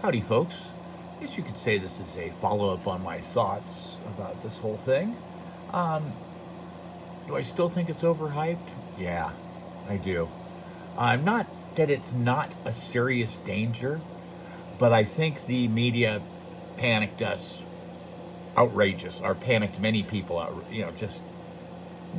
Howdy, folks. I guess you could say this is a follow up on my thoughts about this whole thing. Um, do I still think it's overhyped? Yeah, I do. I'm not that it's not a serious danger, but I think the media panicked us outrageous, or panicked many people out, just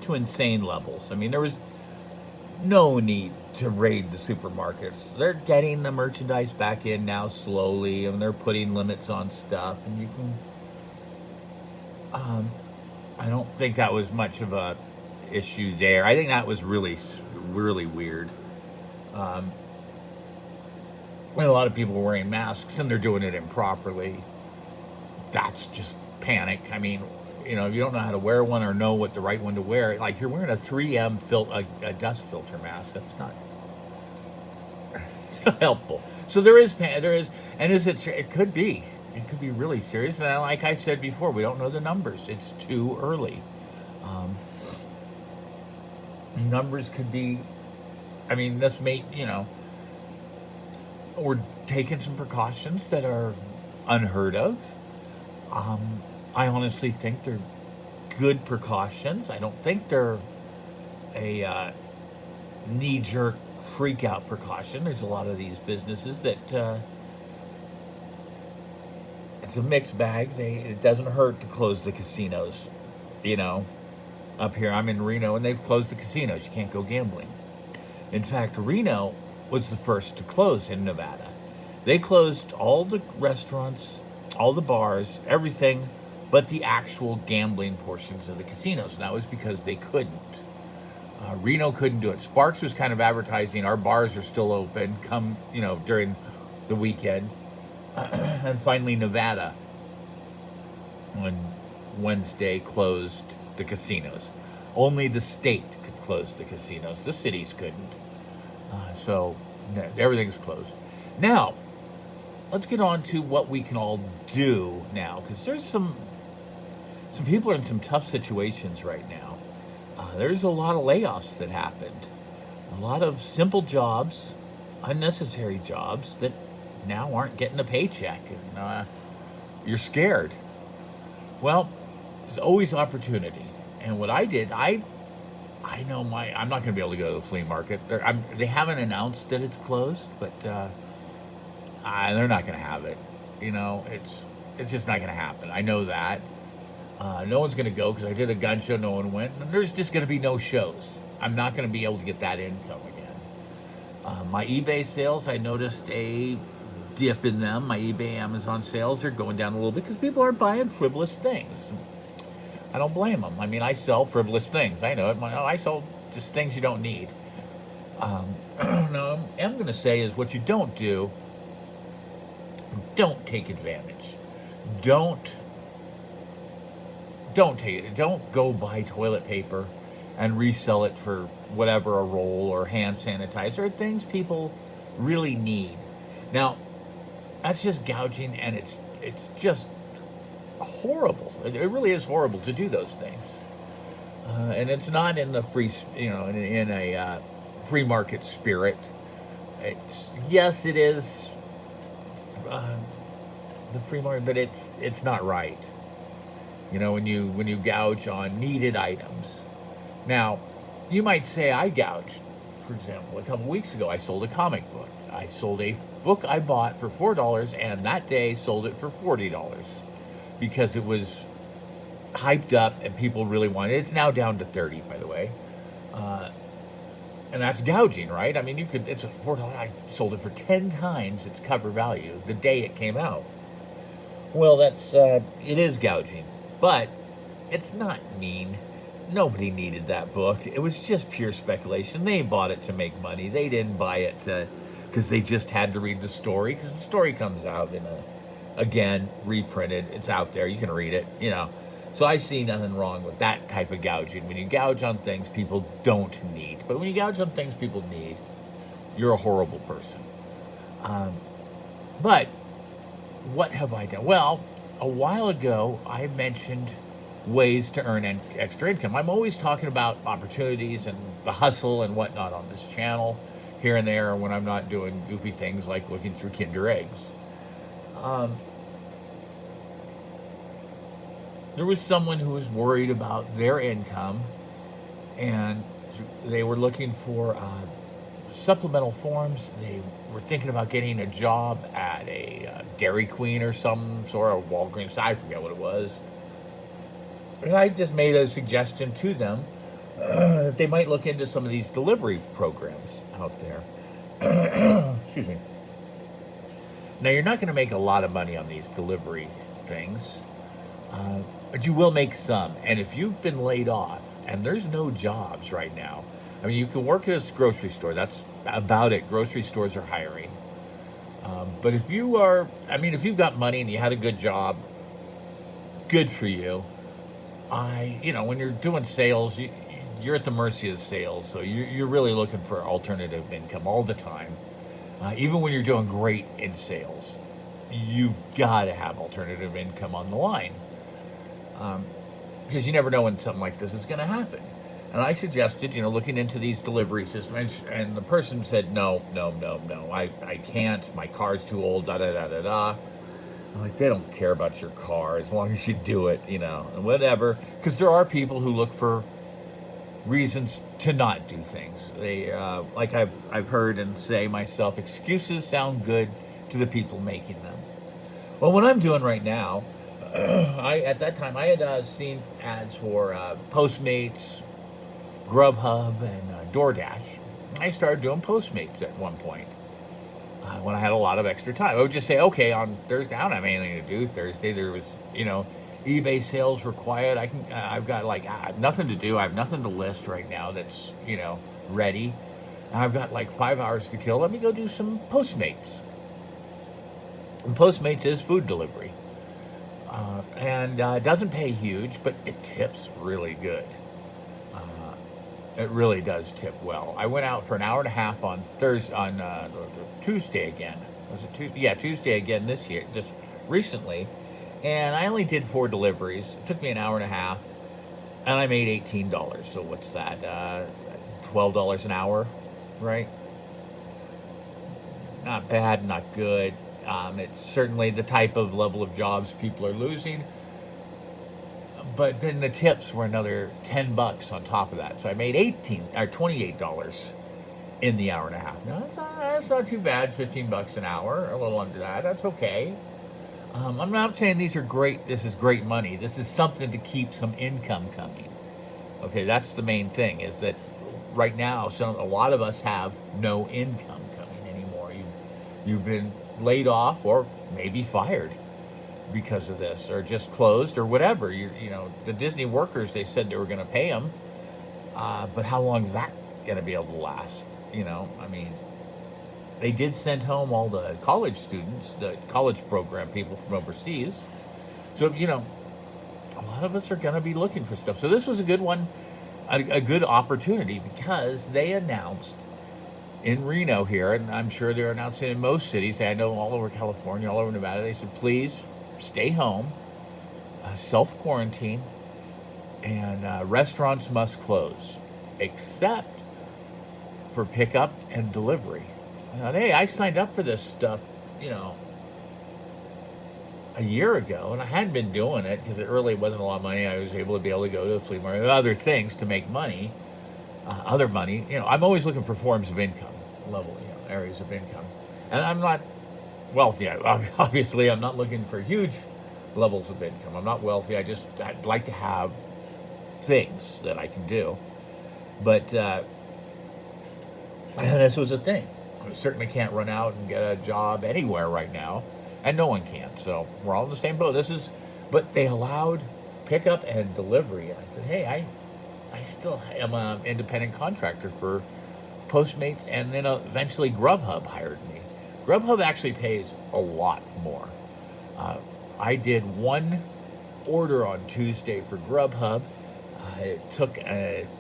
to insane levels. I mean, there was no need to raid the supermarkets. They're getting the merchandise back in now slowly, and they're putting limits on stuff. And you can, um, I don't think that was much of a issue there. I think that was really weird. Um, when a lot of people were wearing masks and they're doing it improperly, that's just panic. I mean, if you don't know how to wear one or know what the right one to wear, like you're wearing a 3M a dust filter mask. That's not it's not helpful. So there is, and is it? It could be. It could be really serious. And like I said before, we don't know the numbers. It's too early. Um, Numbers could be. I mean, this may we're taking some precautions that are unheard of. I honestly think they're good precautions. I don't think they're a knee jerk freak out precaution. There's a lot of these businesses that it's a mixed bag. It doesn't hurt to close the casinos. You know, up here I'm in Reno, and they've closed the casinos. You can't go gambling. In fact, Reno was the first to close in Nevada. They closed all the restaurants, all the bars, everything, but the actual gambling portions of the casinos. And that was because they couldn't. Reno couldn't do it. Sparks was kind of advertising our bars are still open, come during the weekend. And finally, Nevada on Wednesday closed the casinos. Only the state could close the casinos. The cities couldn't. So everything's closed. Now, let's get on to what we can all do now, because there's some people are in some tough situations right now. There's a lot of layoffs that happened, a lot of simple jobs, unnecessary jobs that now aren't getting a paycheck, and you're scared. Well, there's always opportunity, and what I did, I know I'm not going to be able to go to the flea market. They haven't announced that it's closed, but they're not going to have it. It's just not going to happen. I know that. No one's going to go because I did a gun show. No one went. And there's just going to be no shows. I'm not going to be able to get that income again. My eBay sales, I noticed a dip in them. My eBay, Amazon sales are going down a little bit because people are buying frivolous things. I don't blame them. I mean, I sell frivolous things. I know it. I sell just things you don't need. No, I'm going to say is what you don't do. Don't take advantage. Don't take it. Don't go buy toilet paper and resell it for whatever, a roll or hand sanitizer, things people really need. Now, that's just gouging, and it's just horrible. It really is horrible to do those things. And it's not in the free, in a free market spirit. Yes, it is the free market, but it's not right. When you gouge on needed items. Now, you might say I gouged. For example, a couple weeks ago, I sold a comic book. I sold a book I bought for $4, and that day sold it for $40 because it was hyped up and people really wanted it. It's now down to $30, by the way. And that's gouging, right? I mean, it's a $4. I sold it for 10 times its cover value the day it came out. Well, it is gouging. But it's not mean. Nobody needed that book. It was just pure speculation. They bought it to make money. They didn't buy it because they just had to read the story, because the story comes out again, reprinted. It's out there. You can read it, So I see nothing wrong with that type of gouging. When you gouge on things people don't need. But when you gouge on things people need, you're a horrible person. But what have I done? Well, a while ago, I mentioned ways to earn extra income. I'm always talking about opportunities and the hustle and whatnot on this channel, here and there, when I'm not doing goofy things like looking through Kinder eggs. um, there was someone who was worried about their income, and they were looking for supplemental forms. They were thinking about getting a job at a Dairy Queen or some sort of Walgreens. I forget what it was. And I just made a suggestion to them that they might look into some of these delivery programs out there. Excuse me. Now, you're not going to make a lot of money on these delivery things, but you will make some. And if you've been laid off and there's no jobs right now, I mean, you can work at a grocery store. That's about it. Grocery stores are hiring. But if you are, I mean, if you've got money and you had a good job, good for you. When you're doing sales, you're at the mercy of sales. So you're really looking for alternative income all the time. Even when you're doing great in sales, you've got to have alternative income on the line. Because you never know when something like this is going to happen. And I suggested, looking into these delivery systems, and the person said, no, I can't. My car's too old, da-da-da-da-da. I'm like, they don't care about your car as long as you do it, and whatever. Because there are people who look for reasons to not do things. They, like I've heard and say myself, excuses sound good to the people making them. Well, what I'm doing right now, at that time, I had seen ads for Postmates, Grubhub, and DoorDash. I started doing Postmates at one point when I had a lot of extra time. I would just say, okay, on Thursday, I don't have anything to do. Thursday, there was, eBay sales were quiet. I've got nothing to do. I have nothing to list right now that's, ready. I've got 5 hours to kill. Let me go do some Postmates. And Postmates is food delivery. And it doesn't pay huge, but it tips really good. It really does tip well. I went out for an hour and a half on Tuesday again. Was it Tuesday? Yeah, Tuesday again this recently. And I only did 4 deliveries. It took me an hour and a half, and I made $18. So what's that? $12 an hour, right? Not bad, not good. It's certainly the type of level of jobs people are losing. But then the tips were another $10 on top of that. So I made $28 in the hour and a half. Now that's not too bad. $15 an hour, a little under that. That's okay. I'm not saying these are great. This is great money. This is something to keep some income coming. Okay, that's the main thing. Is that right now, a lot of us have no income coming anymore. You've been laid off or maybe fired because of this, or just closed, or whatever. The Disney workers, they said they were going to pay them, but how long is that going to be able to last? They did send home all the college students, the college program people from overseas. So a lot of us are going to be looking for stuff. So this was a good one, a good opportunity, because they announced in Reno here, and I'm sure they're announcing in most cities. I know all over California, all over Nevada. They said, please stay home, self-quarantine, and restaurants must close, except for pickup and delivery. Hey, I signed up for this stuff, a year ago, and I hadn't been doing it because it really wasn't a lot of money. I was able to go to a flea market and other things to make money, other money. I'm always looking for forms of income, areas of income. And I'm not wealthy. Obviously, I'm not looking for huge levels of income. I'm not wealthy. I'd like to have things that I can do. But this was a thing. I certainly can't run out and get a job anywhere right now, and no one can. So we're all in the same boat. But they allowed pickup and delivery. And I said, hey, I still am an independent contractor for Postmates, and then eventually Grubhub hired me. Grubhub actually pays a lot more. I did one order on Tuesday for Grubhub. It took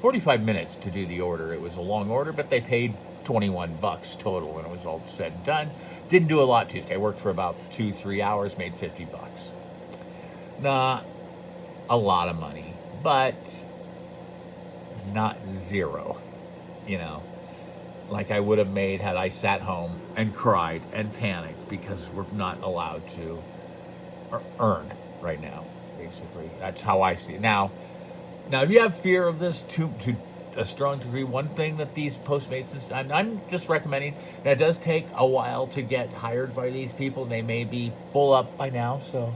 45 minutes to do the order. It was a long order, but they paid $21 total when it was all said and done. Didn't do a lot Tuesday. I worked for about 2-3 hours, made $50. Not a lot of money, but not zero, like I would have made had I sat home and cried and panicked, because we're not allowed to earn right now. Basically, that's how I see it. Now, if you have fear of this to a strong degree, one thing that these Postmates, and I'm just recommending, that it does take a while to get hired by these people. They may be full up by now, so,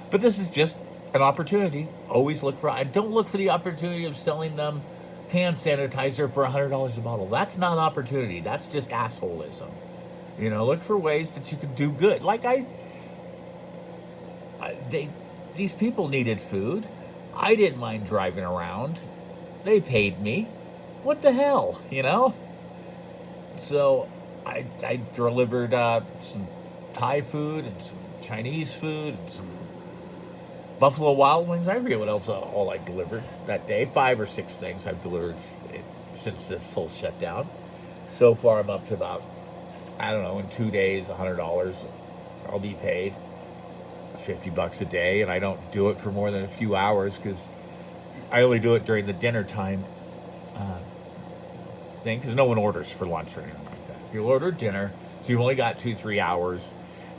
but this is just an opportunity. Always look for, and don't look for the opportunity of selling them hand sanitizer for $100 a bottle. That's not opportunity. That's just assholism. Look for ways that you can do good. Like these people needed food. I didn't mind driving around. They paid me. What the hell, So I delivered some Thai food and some Chinese food and some Buffalo Wild Wings. I forget what else all I delivered that day. 5 or 6 things I've delivered since this whole shutdown. So far, I'm up to about, I don't know, in 2 days, $100 I'll be paid. $50 a day, and I don't do it for more than a few hours, because I only do it during the dinner time thing, because no one orders for lunch or anything like that. You'll order dinner, so you've only got 2-3 hours,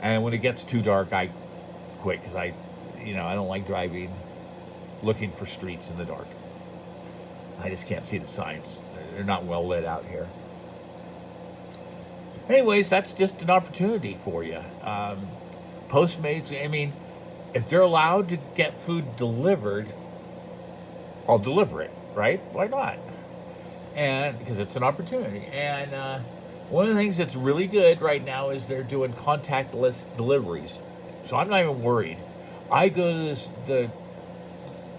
and when it gets too dark, I quit, because I don't like driving, looking for streets in the dark. I just can't see the signs. They're not well lit out here. Anyways, that's just an opportunity for you. Postmates, if they're allowed to get food delivered, I'll deliver it, right? Why not? And because it's an opportunity. And one of the things that's really good right now is they're doing contactless deliveries. So I'm not even worried. I go to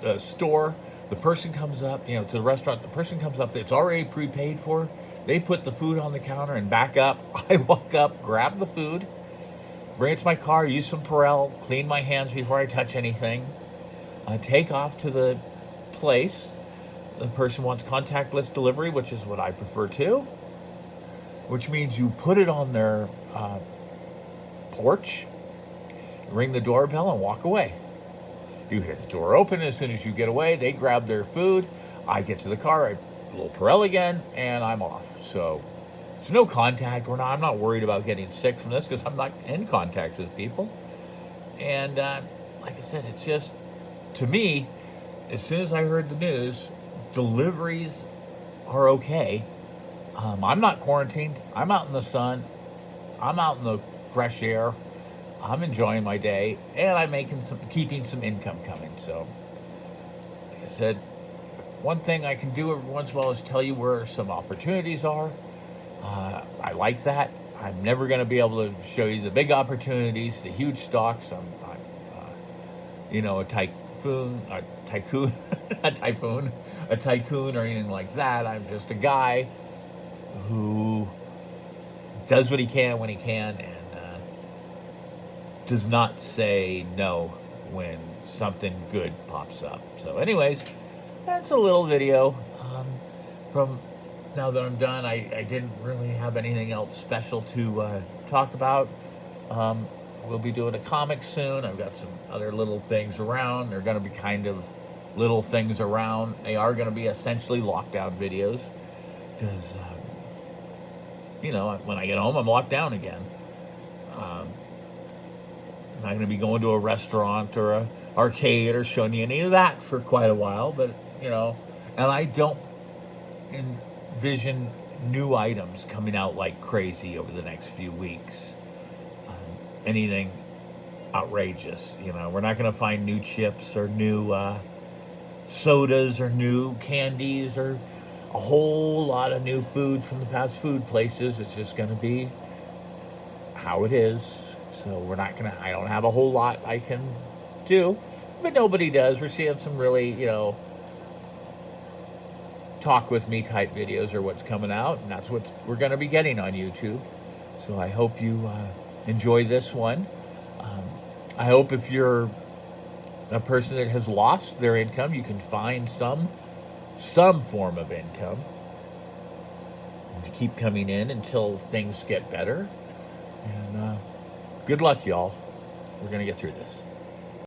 the store, the person comes up, to the restaurant, the person comes up, it's already prepaid for. They put the food on the counter and back up. I walk up, grab the food, bring it to my car, use some Purell, clean my hands before I touch anything, take off to the place. The person wants contactless delivery, which is what I prefer too, which means you put it on their porch, ring the doorbell, and walk away. You hear the door open. As soon as you get away, they grab their food. I get to the car, a little Purell again, and I'm off. So there's no contact. I'm not worried about getting sick from this, because I'm not in contact with people. And like I said, it's just, to me, as soon as I heard the news, deliveries are okay. I'm not quarantined. I'm out in the sun. I'm out in the fresh air. I'm enjoying my day, and I'm keeping some income coming. So, like I said, one thing I can do every once in a while is tell you where some opportunities are. I like that. I'm never going to be able to show you the big opportunities, the huge stocks. I'm a tycoon or anything like that. I'm just a guy who does what he can when he can, and does not say no when something good pops up. So anyways, that's a little video from now that I'm done. I didn't really have anything else special to talk about. We'll be doing a comic soon. I've got some other little things around. They're going to be kind of little things around. They are going to be essentially lockdown videos, because when I get home, I'm locked down again. I'm not going to be going to a restaurant or a arcade or showing you any of that for quite a while, but and I don't envision new items coming out like crazy over the next few weeks. Anything outrageous, we're not going to find new chips or new sodas or new candies or a whole lot of new food from the fast food places. It's just going to be how it is. So I don't have a whole lot I can do, but nobody does. We're seeing some really, talk with me type videos are what's coming out, and that's what we're going to be getting on YouTube. So I hope you enjoy this one. I hope if you're a person that has lost their income, you can find some form of income to keep coming in until things get better. And good luck, y'all. We're going to get through this.